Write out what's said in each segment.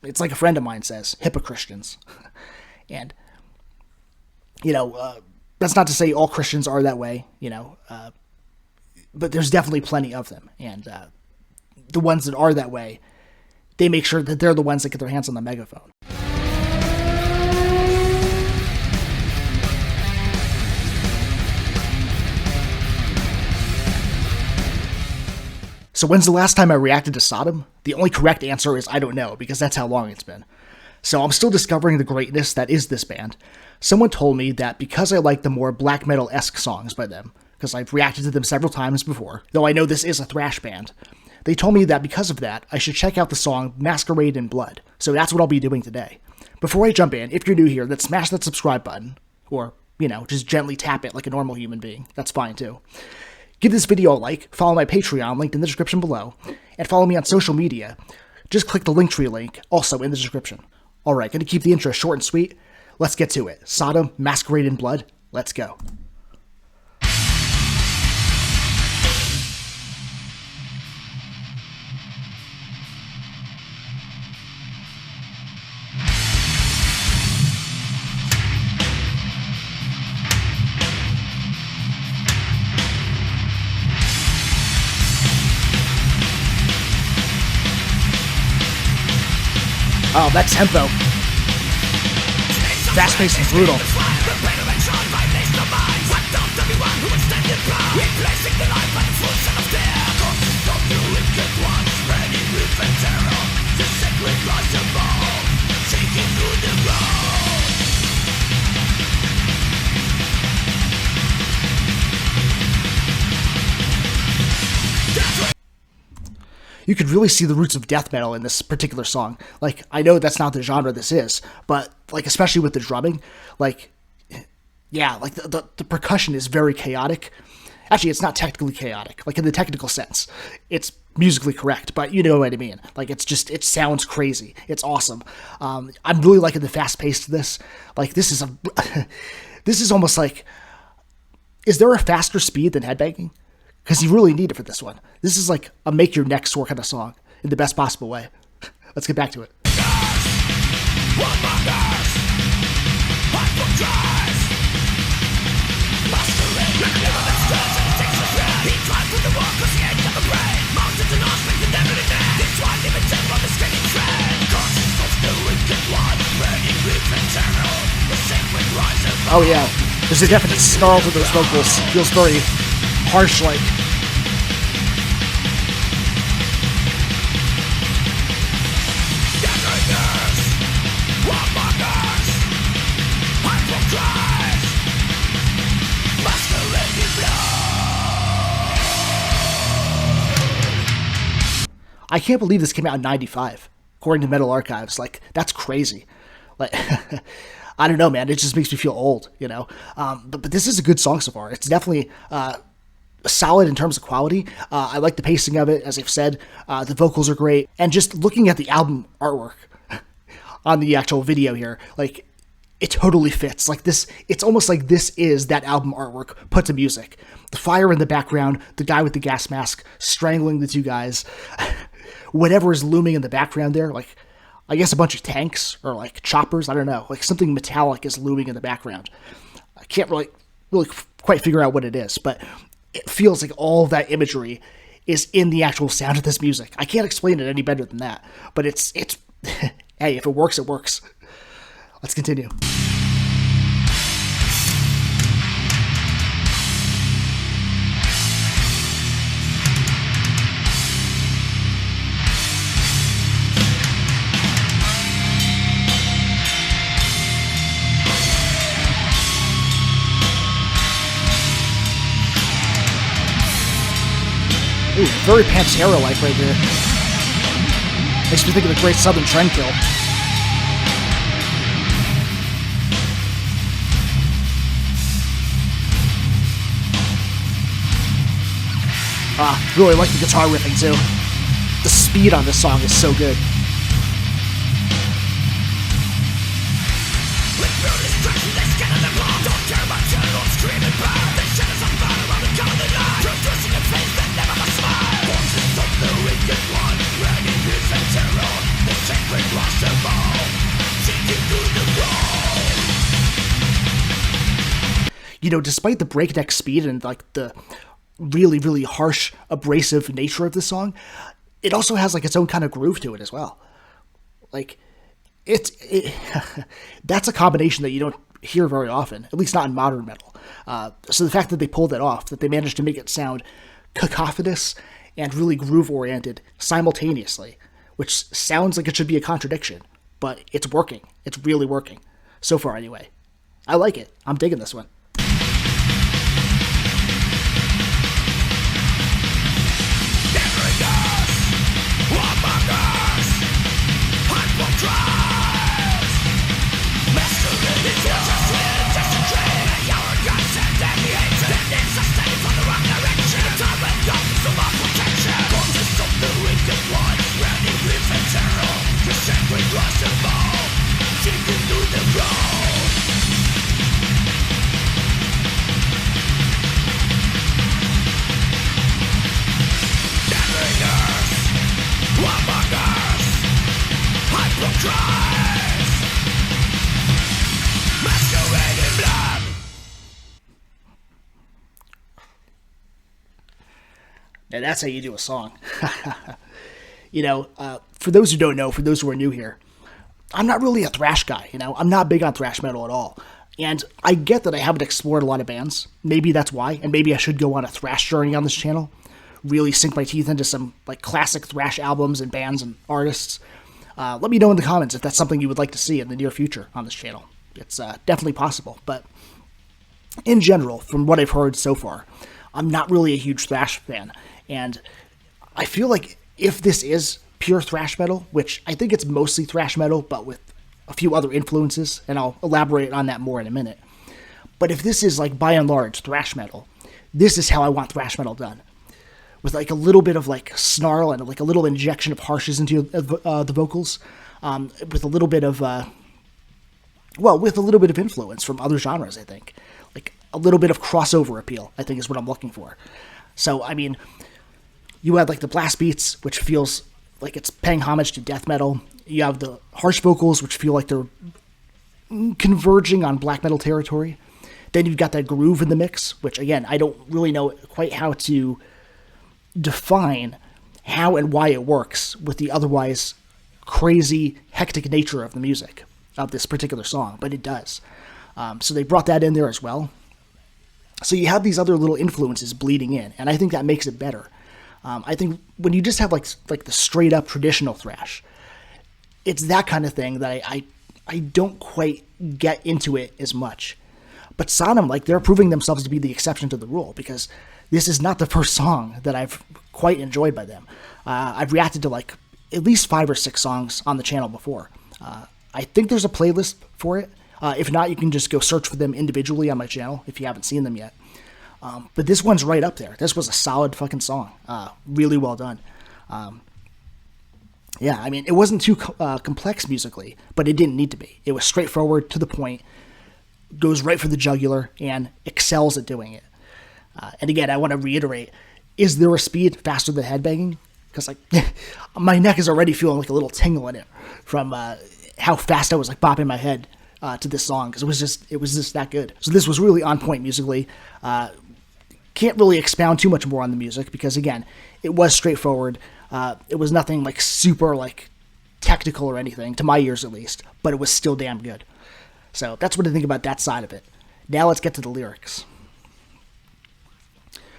It's like a friend of mine says, hypocristians. And, that's not to say all Christians are that way, but there's definitely plenty of them. And the ones that are that way, they make sure that they're the ones that get their hands on the megaphone. So when's the last time I reacted to Sodom? The only correct answer is I don't know, because that's how long it's been. So I'm still discovering the greatness that is this band. Someone told me that because I like the more black metal-esque songs by them, because I've reacted to them several times before, though I know this is a thrash band, they told me that because of that, I should check out the song Masquerade in Blood. So that's what I'll be doing today. Before I jump in, if you're new here, then smash that subscribe button, or, just gently tap it like a normal human being. That's fine too. Give this video a like, follow my Patreon linked in the description below, and follow me on social media. Just click the Linktree link, also in the description. Alright, gonna keep the intro short and sweet. Let's get to it. Sodom, Masquerade in Blood, let's go. Oh, that tempo. Fast-paced and brutal. You could really see the roots of death metal in this particular song. Like, I know that's not the genre this is, but, like, especially with the drumming, like, yeah, like, the percussion is very chaotic. Actually, it's not technically chaotic, like, in the technical sense. It's musically correct, but you know what I mean. Like, it sounds crazy. It's awesome. I'm really liking the fast pace to this. Like, this is almost like, is there a faster speed than headbanging? Because you really need it for this one. This is like a make your neck sore kind of song in the best possible way. Let's get back to it. Oh yeah, there's a definite snarl to those vocals. Feels very harsh-like. I can't believe this came out in 95, according to Metal Archives. Like, that's crazy. Like, I don't know, man. It just makes me feel old, But this is a good song so far. It's definitely solid in terms of quality. I like the pacing of it, as I've said. The vocals are great. And just looking at the album artwork on the actual video here, like, it totally fits. Like, this, it's almost like this is that album artwork put to music. The fire in the background, the guy with the gas mask strangling the two guys, whatever is looming in the background there, like, I guess a bunch of tanks or like choppers, I don't know, like something metallic is looming in the background. I can't really quite figure out what it is, but it feels like all of that imagery is in the actual sound of this music. I can't explain it any better than that, but it's hey, if it works, it works. Let's continue. Ooh, very Pantera-like right here. Makes me think of the Great Southern Trendkill. Really like the guitar riffing too. The speed on this song is so good. You know, despite the breakneck speed and like the really, really harsh, abrasive nature of this song, it also has like its own kind of groove to it as well. Like, that's a combination that you don't hear very often, at least not in modern metal. So the fact that they pulled that off, that they managed to make it sound cacophonous and really groove-oriented simultaneously, which sounds like it should be a contradiction, but it's working. It's really working. So far, anyway. I like it. I'm digging this one. Now that's how you do a song. You know, for those who don't know, for those who are new here, I'm not really a thrash guy, you know? I'm not big on thrash metal at all. And I get that I haven't explored a lot of bands. Maybe that's why, and maybe I should go on a thrash journey on this channel. Really sink my teeth into some like classic thrash albums and bands and artists. Let me know in the comments if that's something you would like to see in the near future on this channel. It's definitely possible, but in general, from what I've heard so far, I'm not really a huge thrash fan. And I feel like if this is pure thrash metal, which I think it's mostly thrash metal, but with a few other influences, and I'll elaborate on that more in a minute. But if this is like by and large thrash metal, this is how I want thrash metal done. With like a little bit of like snarl and like a little injection of harshness into the vocals, with a little bit of, with a little bit of influence from other genres, I think. Like a little bit of crossover appeal, I think is what I'm looking for. So, I mean, you had like the blast beats, which feels like it's paying homage to death metal. You have the harsh vocals, which feel like they're converging on black metal territory. Then you've got that groove in the mix, which again, I don't really know quite how to define how and why it works with the otherwise crazy, hectic nature of the music of this particular song, but it does. So they brought that in there as well. So you have these other little influences bleeding in, and I think that makes it better. I think when you just have like the straight up traditional thrash, it's that kind of thing that I don't quite get into it as much. But Sonam, like, they're proving themselves to be the exception to the rule, because this is not the first song that I've quite enjoyed by them. I've reacted to like at least 5 or 6 songs on the channel before. I think there's a playlist for it. If not, you can just go search for them individually on my channel if you haven't seen them yet. But this one's right up there. This was a solid fucking song. Really well done. Yeah, I mean, it wasn't too complex musically, but it didn't need to be. It was straightforward, to the point, goes right for the jugular, and excels at doing it. And again, I want to reiterate, is there a speed faster than headbanging? Because like, my neck is already feeling like a little tingle in it from how fast I was like bopping my head to this song, because it was just that good. So this was really on point musically. Can't really expound too much more on the music, because again, it was straightforward. It was nothing like super like technical or anything, to my ears at least, but it was still damn good. So that's what I think about that side of it. Now let's get to the lyrics.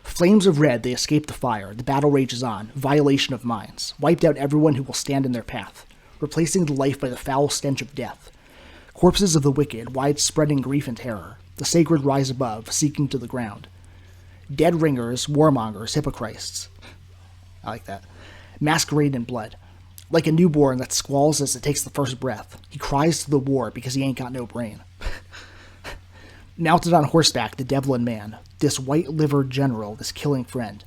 Flames of red, they escape the fire. The battle rages on. Violation of minds. Wiped out everyone who will stand in their path. Replacing the life by the foul stench of death. Corpses of the wicked, wide-spreading grief and terror. The sacred rise above, seeking to the ground. Dead ringers, warmongers, hypocrites. I like that. Masquerade in blood. Like a newborn that squalls as it takes the first breath. He cries to the war because he ain't got no brain. Mounted on horseback, the devil in man. This white-livered general, this killing friend.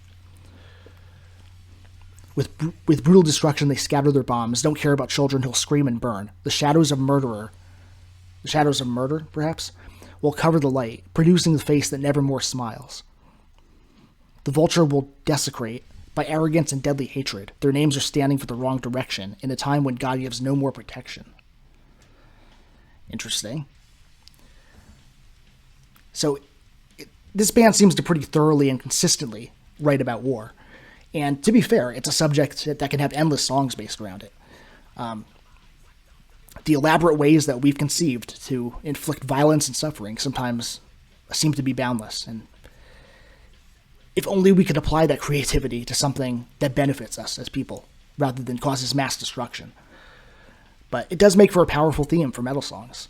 With brutal destruction, they scatter their bombs. Don't care about children, he'll scream and burn. The shadows of murder, perhaps, will cover the light, producing the face that never more smiles. The vulture will desecrate by arrogance and deadly hatred. Their names are standing for the wrong direction in a time when God gives no more protection. Interesting. So this band seems to pretty thoroughly and consistently write about war. And to be fair, it's a subject that can have endless songs based around it. The elaborate ways that we've conceived to inflict violence and suffering sometimes seem to be boundless. And if only we could apply that creativity to something that benefits us as people, rather than causes mass destruction. But it does make for a powerful theme for metal songs.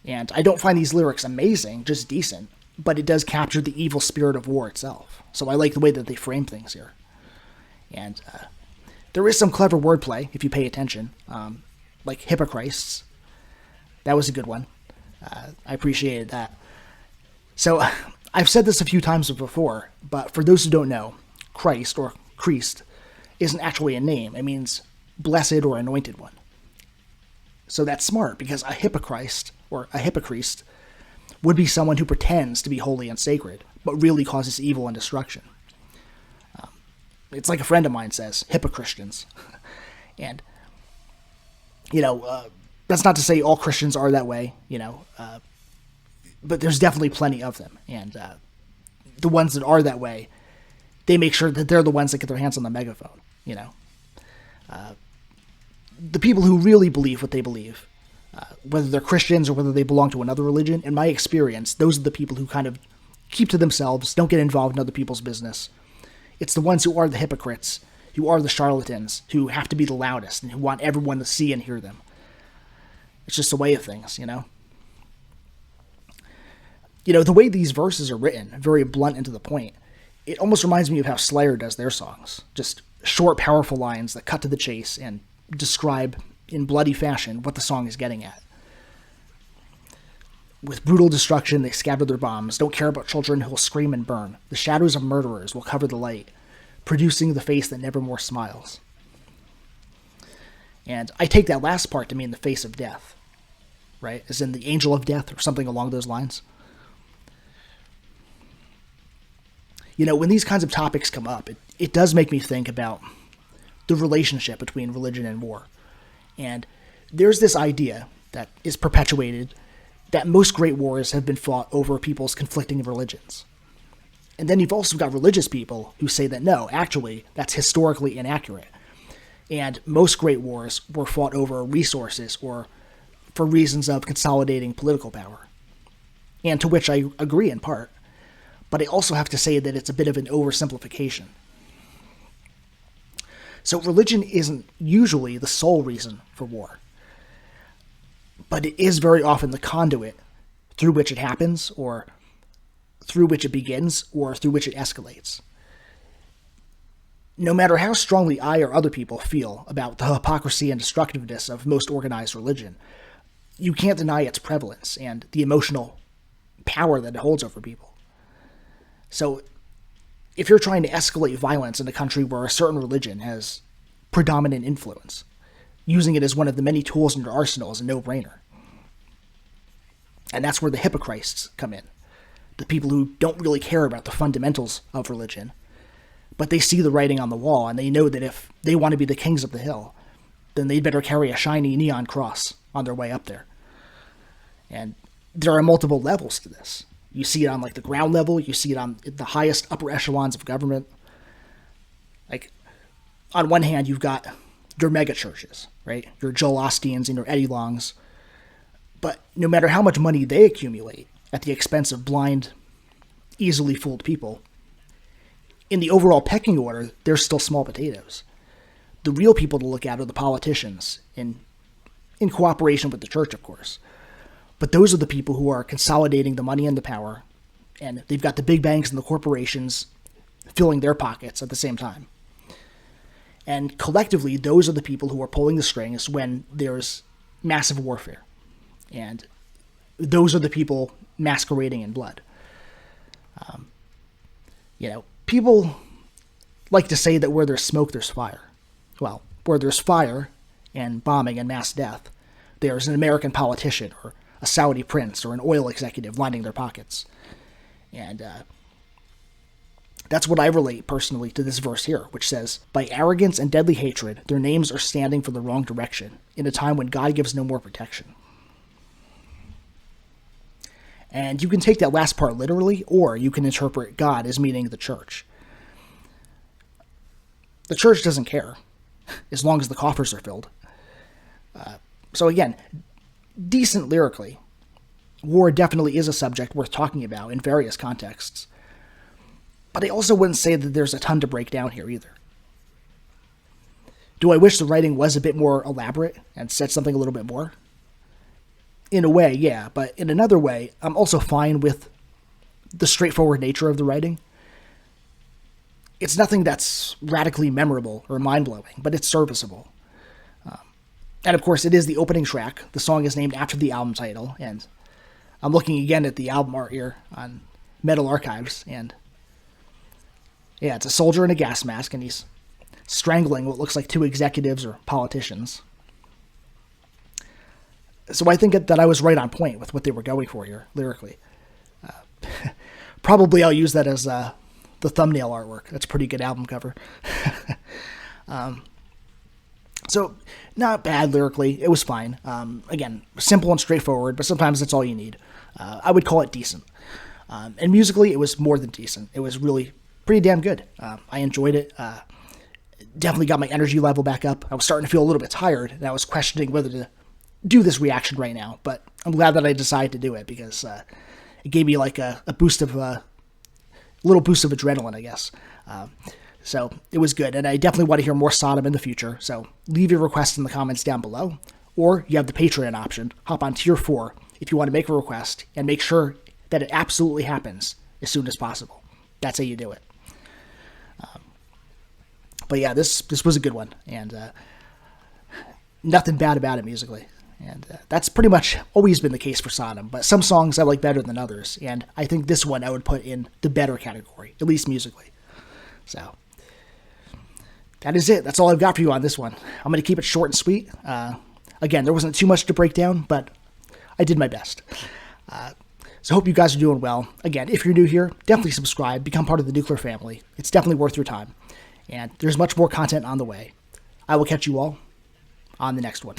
And I don't find these lyrics amazing, just decent, but it does capture the evil spirit of war itself. So I like the way that they frame things here. And there is some clever wordplay, if you pay attention, like Hippochrist. That was a good one. I appreciated that. So I've said this a few times before, but for those who don't know, Christ, or Christ, isn't actually a name. It means blessed or anointed one. So that's smart, because a hypocrist, or a hypocrist, would be someone who pretends to be holy and sacred, but really causes evil and destruction. It's like a friend of mine says, hypocristians. And, that's not to say all Christians are that way, but there's definitely plenty of them. And the ones that are that way, they make sure that they're the ones that get their hands on the megaphone, The people who really believe what they believe, whether they're Christians or whether they belong to another religion, in my experience, those are the people who kind of keep to themselves, don't get involved in other people's business. It's the ones who are the hypocrites, who are the charlatans, who have to be the loudest, and who want everyone to see and hear them. It's just a way of things, The way these verses are written, very blunt and to the point, it almost reminds me of how Slayer does their songs. Just short, powerful lines that cut to the chase and describe in bloody fashion what the song is getting at. With brutal destruction, they scatter their bombs, don't care about children who will scream and burn. The shadows of murderers will cover the light, producing the face that nevermore smiles. And I take that last part to mean the face of death, right? As in the angel of death or something along those lines. When these kinds of topics come up, it does make me think about the relationship between religion and war. And there's this idea that is perpetuated that most great wars have been fought over people's conflicting religions. And then you've also got religious people who say that no, actually, that's historically inaccurate. And most great wars were fought over resources or for reasons of consolidating political power. And to which I agree in part. But I also have to say that it's a bit of an oversimplification. So religion isn't usually the sole reason for war. But it is very often the conduit through which it happens, or through which it begins, or through which it escalates. No matter how strongly I or other people feel about the hypocrisy and destructiveness of most organized religion, you can't deny its prevalence and the emotional power that it holds over people. So, if you're trying to escalate violence in a country where a certain religion has predominant influence, using it as one of the many tools in your arsenal is a no-brainer. And that's where the hypocrists come in. The people who don't really care about the fundamentals of religion, but they see the writing on the wall, and they know that if they want to be the kings of the hill, then they'd better carry a shiny neon cross on their way up there. And there are multiple levels to this. You see it on the ground level, you see it on the highest upper echelons of government. On one hand, you've got your mega churches, right? Your Joel Osteens and your Eddie Longs. But no matter how much money they accumulate at the expense of blind, easily fooled people, in the overall pecking order, they're still small potatoes. The real people to look at are the politicians, in cooperation with the church, of course. But those are the people who are consolidating the money and the power, and they've got the big banks and the corporations filling their pockets at the same time. And collectively, those are the people who are pulling the strings when there's massive warfare. And those are the people masquerading in blood. People like to say that where there's smoke, there's fire. Well, where there's fire and bombing and mass death, there's an American politician or a Saudi prince or an oil executive lining their pockets. And that's what I relate personally to this verse here, which says, "By arrogance and deadly hatred, their names are standing for the wrong direction, in a time when God gives no more protection." And you can take that last part literally, or you can interpret God as meaning the church. The church doesn't care, as long as the coffers are filled. So again, decent lyrically. War definitely is a subject worth talking about in various contexts. But I also wouldn't say that there's a ton to break down here either. Do I wish the writing was a bit more elaborate and said something a little bit more? In a way, yeah, but in another way, I'm also fine with the straightforward nature of the writing. It's nothing that's radically memorable or mind-blowing, but it's serviceable. And of course, it is the opening track. The song is named after the album title, and I'm looking again at the album art here on Metal Archives, and yeah, it's a soldier in a gas mask, and he's strangling what looks like two executives or politicians. So I think that I was right on point with what they were going for here, lyrically. Probably I'll use that as the thumbnail artwork. That's a pretty good album cover. So, not bad lyrically. It was fine. Again, simple and straightforward, but sometimes that's all you need. I would call it decent. And musically, it was more than decent. It was really pretty damn good. I enjoyed it. Definitely got my energy level back up. I was starting to feel a little bit tired, and I was questioning whether to do this reaction right now, but I'm glad that I decided to do it because it gave me like a boost of little boost of adrenaline, I guess. So it was good, and I definitely want to hear more Sodom in the future. So leave your requests in the comments down below, or you have the Patreon option. Hop on tier 4 if you want to make a request, and make sure that it absolutely happens as soon as possible. That's how you do it. But yeah, this was a good one, and nothing bad about it musically. And that's pretty much always been the case for Sodom, but some songs I like better than others, and I think this one I would put in the better category, at least musically. So that is it. That's all I've got for you on this one. I'm going to keep it short and sweet. Again, there wasn't too much to break down, but I did my best. So I hope you guys are doing well. Again, if you're new here, definitely subscribe, become part of the Nuclear family. It's definitely worth your time. And there's much more content on the way. I will catch you all on the next one.